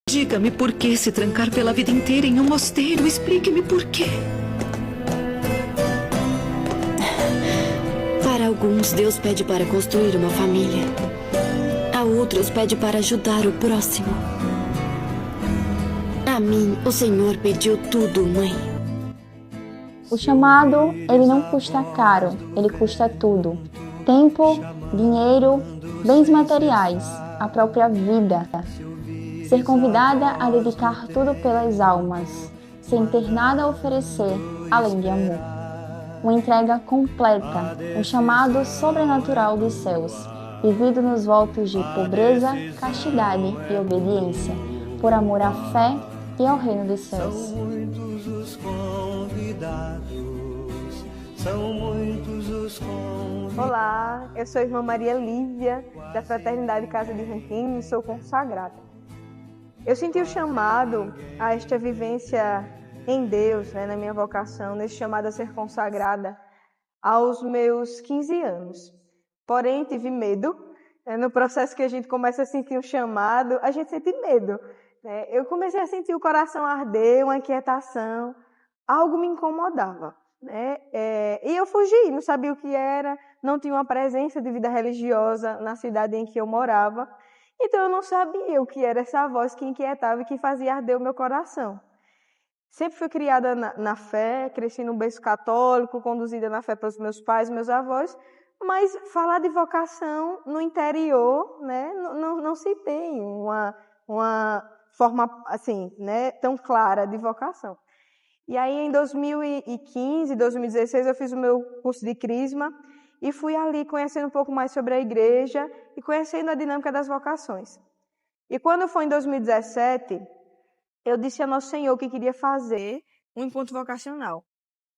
Diga-me por que se trancar pela vida inteira em um mosteiro. Explique-me por quê. Para alguns, Deus pede para construir uma família. A outros, pede para ajudar o próximo. A mim, o Senhor pediu tudo, mãe. O chamado, ele não custa caro, ele custa tudo. Tempo, dinheiro, bens materiais, a própria vida. Ser convidada a dedicar tudo pelas almas, sem ter nada a oferecer além de amor. Uma entrega completa, um chamado sobrenatural dos céus, vivido nos votos de pobreza, castidade e obediência, por amor à fé e ao reino dos céus. São muitos os convidados, são muitos os convidados. Olá, eu sou a irmã Maria Lívia, da Fraternidade Casa de Ranquinho, e sou consagrada. Eu senti o chamado a esta vivência em Deus, na minha vocação, nesse chamado a ser consagrada aos meus 15 anos. Porém, tive medo. No processo que a gente começa a sentir um chamado, a gente sente medo. Eu comecei a sentir o coração arder, uma inquietação, algo me incomodava. E eu fugi, não sabia o que era, não tinha uma presença de vida religiosa na cidade em que eu morava. Então eu não sabia o que era essa voz que inquietava e que fazia arder o meu coração. Sempre fui criada na fé, cresci num berço católico, conduzida na fé pelos meus pais, meus avós, mas falar de vocação no interior, não se tem uma forma assim, tão clara de vocação. E aí em 2015, 2016 eu fiz o meu curso de Crisma e fui ali conhecendo um pouco mais sobre a igreja e conhecendo a dinâmica das vocações. E quando foi em 2017, eu disse a Nosso Senhor que queria fazer um encontro vocacional,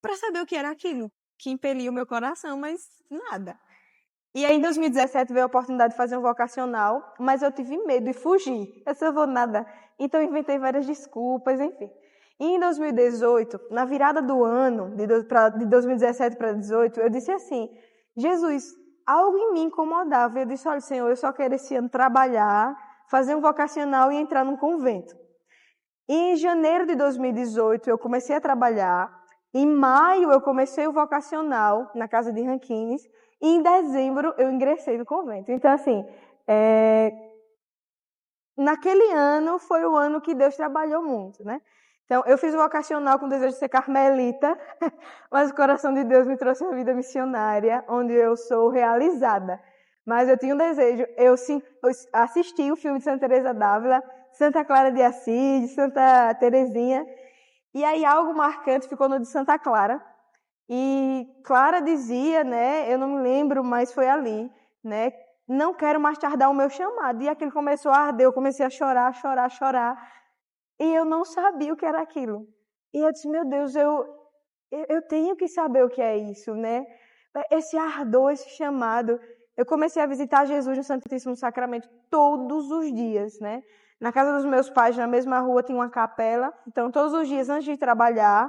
para saber o que era aquilo que impelia o meu coração, mas nada. E aí em 2017 veio a oportunidade de fazer um vocacional, mas eu tive medo e fugi. Eu só vou nada. Então eu inventei várias desculpas, enfim. E em 2018, na virada do ano, de 2017 para 2018, eu disse assim: Jesus, algo em mim incomodava. Eu disse: olha, Senhor, eu só quero esse ano trabalhar, fazer um vocacional e entrar num convento. E em janeiro de 2018 eu comecei a trabalhar. Em maio eu comecei o vocacional na Casa de Ranquines. E em dezembro eu ingressei no convento. Então, assim, naquele ano foi o ano que Deus trabalhou muito, Então, eu fiz o vocacional com o desejo de ser carmelita, mas o coração de Deus me trouxe a vida missionária, onde eu sou realizada. Mas eu tinha um desejo, eu assisti o filme de Santa Teresa d'Ávila, Santa Clara de Assis, Santa Teresinha, e aí algo marcante ficou no de Santa Clara. E Clara dizia, eu não me lembro, mas foi ali, não quero mais tardar o meu chamado. E aquilo começou a arder, eu comecei a chorar. E eu não sabia o que era aquilo. E eu disse, meu Deus, eu tenho que saber o que é isso, Esse ardor, esse chamado. Eu comecei a visitar Jesus no Santíssimo Sacramento todos os dias, Na casa dos meus pais, na mesma rua, tinha uma capela. Então, todos os dias, antes de trabalhar,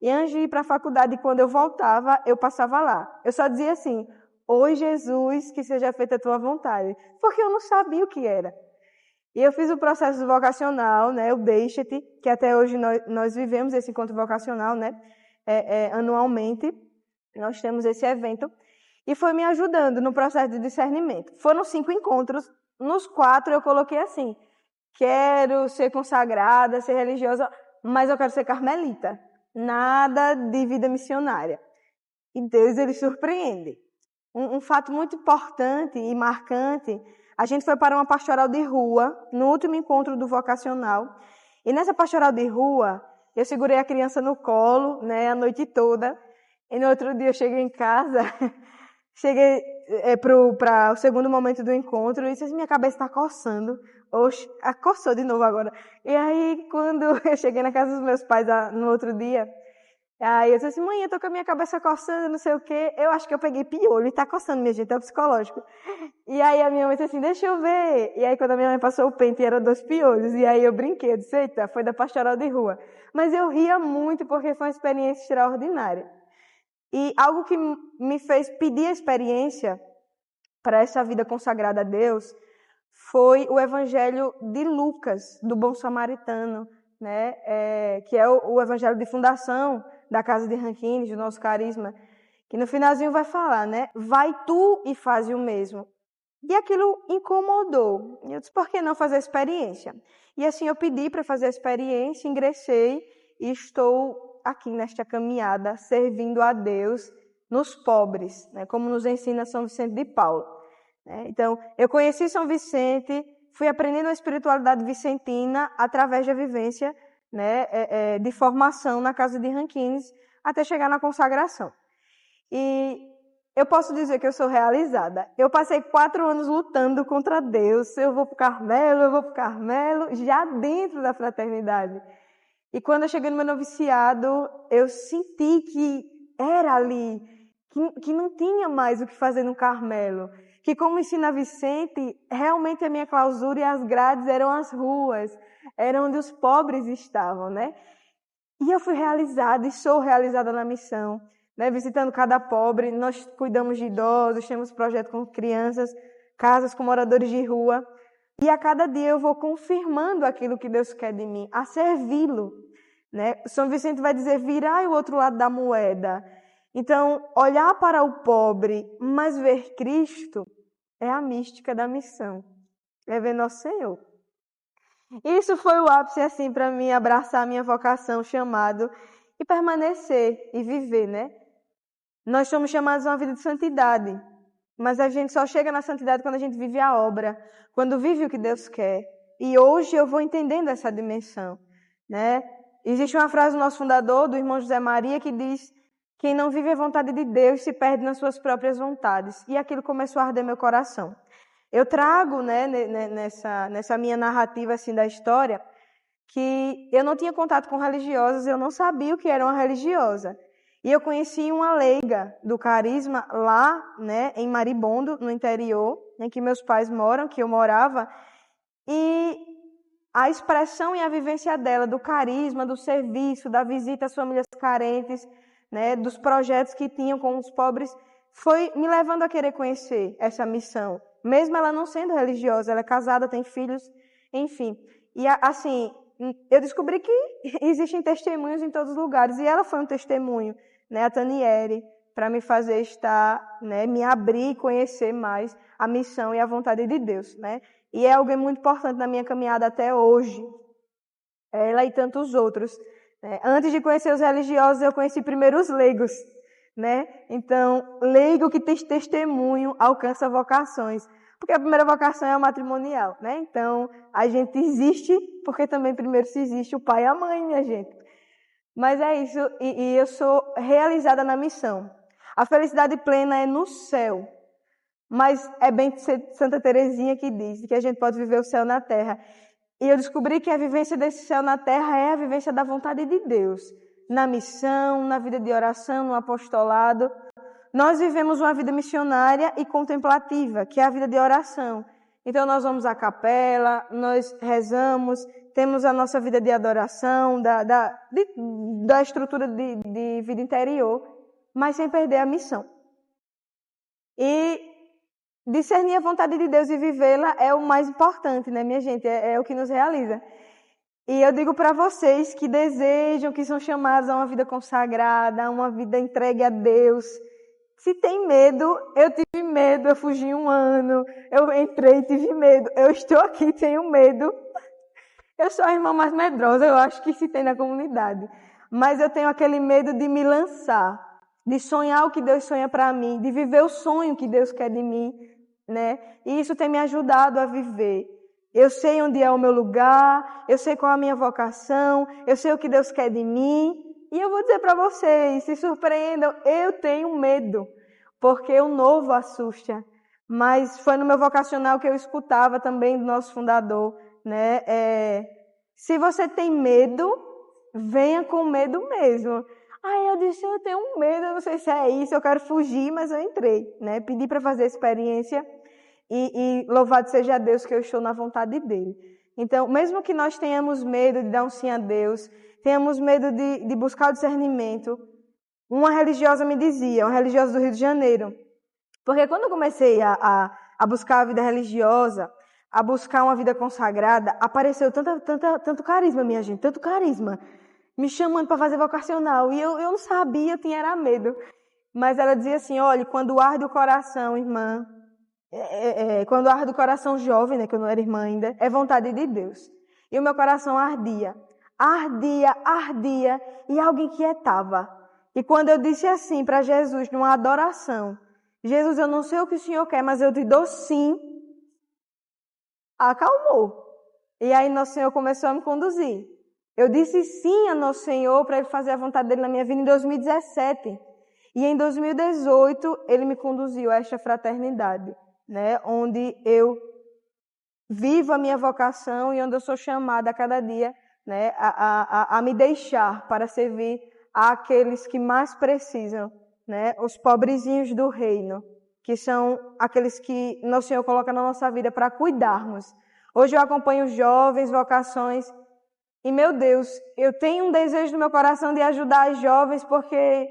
e antes de ir para a faculdade, quando eu voltava, eu passava lá. Eu só dizia assim: oi, Jesus, que seja feita a tua vontade. Porque eu não sabia o que era. E eu fiz o processo vocacional, o Deixa-te, que até hoje nós vivemos esse encontro vocacional, anualmente. Nós temos esse evento. E foi me ajudando no processo de discernimento. Foram 5 encontros. Nos 4 eu coloquei assim: quero ser consagrada, ser religiosa, mas eu quero ser carmelita. Nada de vida missionária. E Deus, ele surpreende. Um fato muito importante e marcante, a gente foi para uma pastoral de rua, no último encontro do vocacional. E nessa pastoral de rua, eu segurei a criança no colo, a noite toda. E no outro dia eu cheguei em casa, cheguei para o segundo momento do encontro e disse assim: minha cabeça está coçando. Oxe, coçou de novo agora. E aí, quando eu cheguei na casa dos meus pais no outro dia, aí eu disse assim: mãe, eu tô com a minha cabeça coçando, não sei o quê. Eu acho que eu peguei piolho e tá coçando, minha gente, é o psicológico. E aí a minha mãe disse assim: deixa eu ver. E aí quando a minha mãe passou o pente, eram 2 piolhos. E aí eu brinquei, eu disse: eita, foi da pastoral de rua. Mas eu ria muito porque foi uma experiência extraordinária. E algo que me fez pedir a experiência para essa vida consagrada a Deus foi o Evangelho de Lucas, do Bom Samaritano, né? Que é o Evangelho de fundação da Casa de Rankines, do nosso carisma, que no finalzinho vai falar, né? Vai tu e faz o mesmo. E aquilo incomodou. E eu disse, por que não fazer a experiência? E assim eu pedi para fazer a experiência, ingressei e estou aqui nesta caminhada, servindo a Deus nos pobres, né? Como nos ensina São Vicente de Paulo. Então, eu conheci São Vicente, fui aprendendo a espiritualidade vicentina através da vivência, né, de formação na Casa de Rankines, até chegar na consagração. E eu posso dizer que eu sou realizada. Eu passei 4 anos lutando contra Deus. Eu vou para o Carmelo, já dentro da fraternidade. E quando eu cheguei no meu noviciado, eu senti que era ali, que não tinha mais o que fazer no Carmelo. Que, como ensina Vicente, realmente a minha clausura e as grades eram as ruas, eram onde os pobres estavam, né? E eu fui realizada e sou realizada na missão, né? Visitando cada pobre, nós cuidamos de idosos, temos projeto com crianças, casas com moradores de rua. E a cada dia eu vou confirmando aquilo que Deus quer de mim, a servi-lo, né? São Vicente vai dizer, virai o outro lado da moeda. Então, olhar para o pobre, mas ver Cristo, é a mística da missão. É ver Nosso Senhor. Isso foi o ápice, assim, para mim, abraçar a minha vocação, chamado, e permanecer e viver, né? Nós somos chamados a uma vida de santidade, mas a gente só chega na santidade quando a gente vive a obra, quando vive o que Deus quer. E hoje eu vou entendendo essa dimensão, né? Existe uma frase do nosso fundador, do irmão José Maria, que diz: quem não vive a vontade de Deus se perde nas suas próprias vontades. E aquilo começou a arder meu coração. Eu trago, né, nessa minha narrativa assim, da história, que eu não tinha contato com religiosas, eu não sabia o que era uma religiosa. E eu conheci uma leiga do carisma lá, né, em Maribondo, no interior, em que meus pais moram, que eu morava, e a expressão e a vivência dela, do carisma, do serviço, da visita às famílias carentes, né, dos projetos que tinham com os pobres, foi me levando a querer conhecer essa missão. Mesmo ela não sendo religiosa, ela é casada, tem filhos, enfim. E assim, eu descobri que existem testemunhos em todos os lugares, e ela foi um testemunho, né, a Taniere, para me fazer estar, né, me abrir e conhecer mais a missão e a vontade de Deus, né? E é alguém muito importante na minha caminhada até hoje, ela e tantos outros. Antes de conhecer os religiosos, eu conheci primeiro os leigos, né? Então, leigo que tem testemunho alcança vocações, porque a primeira vocação é a matrimonial, né? Então, a gente existe porque também primeiro se existe o pai e a mãe, minha gente. Mas é isso, e eu sou realizada na missão. A felicidade plena é no céu, mas é bem Santa Teresinha que diz que a gente pode viver o céu na terra. E eu descobri que a vivência desse céu na terra é a vivência da vontade de Deus. Na missão, na vida de oração, no apostolado. Nós vivemos uma vida missionária e contemplativa, que é a vida de oração. Então nós vamos à capela, nós rezamos, temos a nossa vida de adoração, da estrutura de vida interior, mas sem perder a missão. E discernir a vontade de Deus e vivê-la é o mais importante, né, minha gente? É o que nos realiza. E eu digo para vocês que desejam, que são chamados a uma vida consagrada, a uma vida entregue a Deus. Se tem medo, eu tive medo, eu fugi 1 ano, eu entrei e tive medo. Eu estou aqui, tenho medo. Eu sou a irmã mais medrosa, eu acho que se tem na comunidade. Mas eu tenho aquele medo de me lançar, de sonhar o que Deus sonha para mim, de viver o sonho que Deus quer de mim, né? E isso tem me ajudado a viver. Eu sei onde é o meu lugar, eu sei qual é a minha vocação, eu sei o que Deus quer de mim. E eu vou dizer para vocês, se surpreendam, eu tenho medo, porque o novo assusta. Mas foi no meu vocacional que eu escutava também do nosso fundador, né? Se você tem medo, venha com medo mesmo. Aí eu disse, eu tenho medo, eu não sei se é isso, eu quero fugir, mas eu entrei, né? Pedi para fazer a experiência e louvado seja Deus que eu estou na vontade dele. Então, mesmo que nós tenhamos medo de dar um sim a Deus, tenhamos medo de buscar o discernimento, uma religiosa me dizia, uma religiosa do Rio de Janeiro, porque quando eu comecei a buscar a vida religiosa, a buscar uma vida consagrada, apareceu tanto carisma, minha gente, tanto carisma, me chamando para fazer vocacional. E eu não sabia, eu tinha era medo. Mas ela dizia assim, olha, quando arde o coração, irmã, quando arde o coração jovem, né, que eu não era irmã ainda, é vontade de Deus. E o meu coração ardia, e alguém quietava. E quando eu disse assim para Jesus, numa adoração, Jesus, eu não sei o que o Senhor quer, mas eu te dou sim, acalmou. E aí nosso Senhor começou a me conduzir. Eu disse sim a nosso Senhor para Ele fazer a vontade dEle na minha vida em 2017. E em 2018, Ele me conduziu a esta fraternidade, né, onde eu vivo a minha vocação e onde eu sou chamada a cada dia, né, a me deixar para servir àqueles que mais precisam, né, os pobrezinhos do reino, que são aqueles que nosso Senhor coloca na nossa vida para cuidarmos. Hoje eu acompanho jovens, vocações, e meu Deus, eu tenho um desejo no meu coração de ajudar os jovens, porque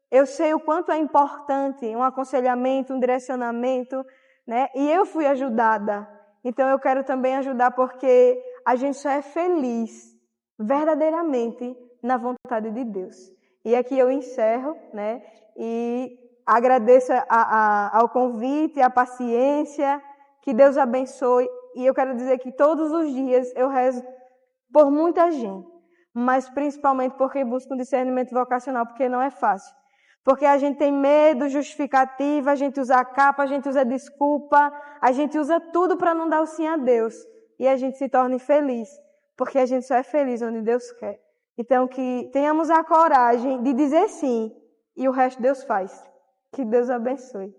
eu sei o quanto é importante um aconselhamento, um direcionamento, né? E eu fui ajudada. Então eu quero também ajudar, porque a gente só é feliz verdadeiramente na vontade de Deus. E aqui eu encerro, né? E agradeço ao convite, à paciência, que Deus abençoe. E eu quero dizer que todos os dias eu rezo por muita gente, mas principalmente porque busco um discernimento vocacional, porque não é fácil. Porque a gente tem medo, justificativa, a gente usa capa, a gente usa desculpa, a gente usa tudo para não dar o sim a Deus. E a gente se torna infeliz, porque a gente só é feliz onde Deus quer. Então que tenhamos a coragem de dizer sim, e o resto Deus faz. Que Deus abençoe.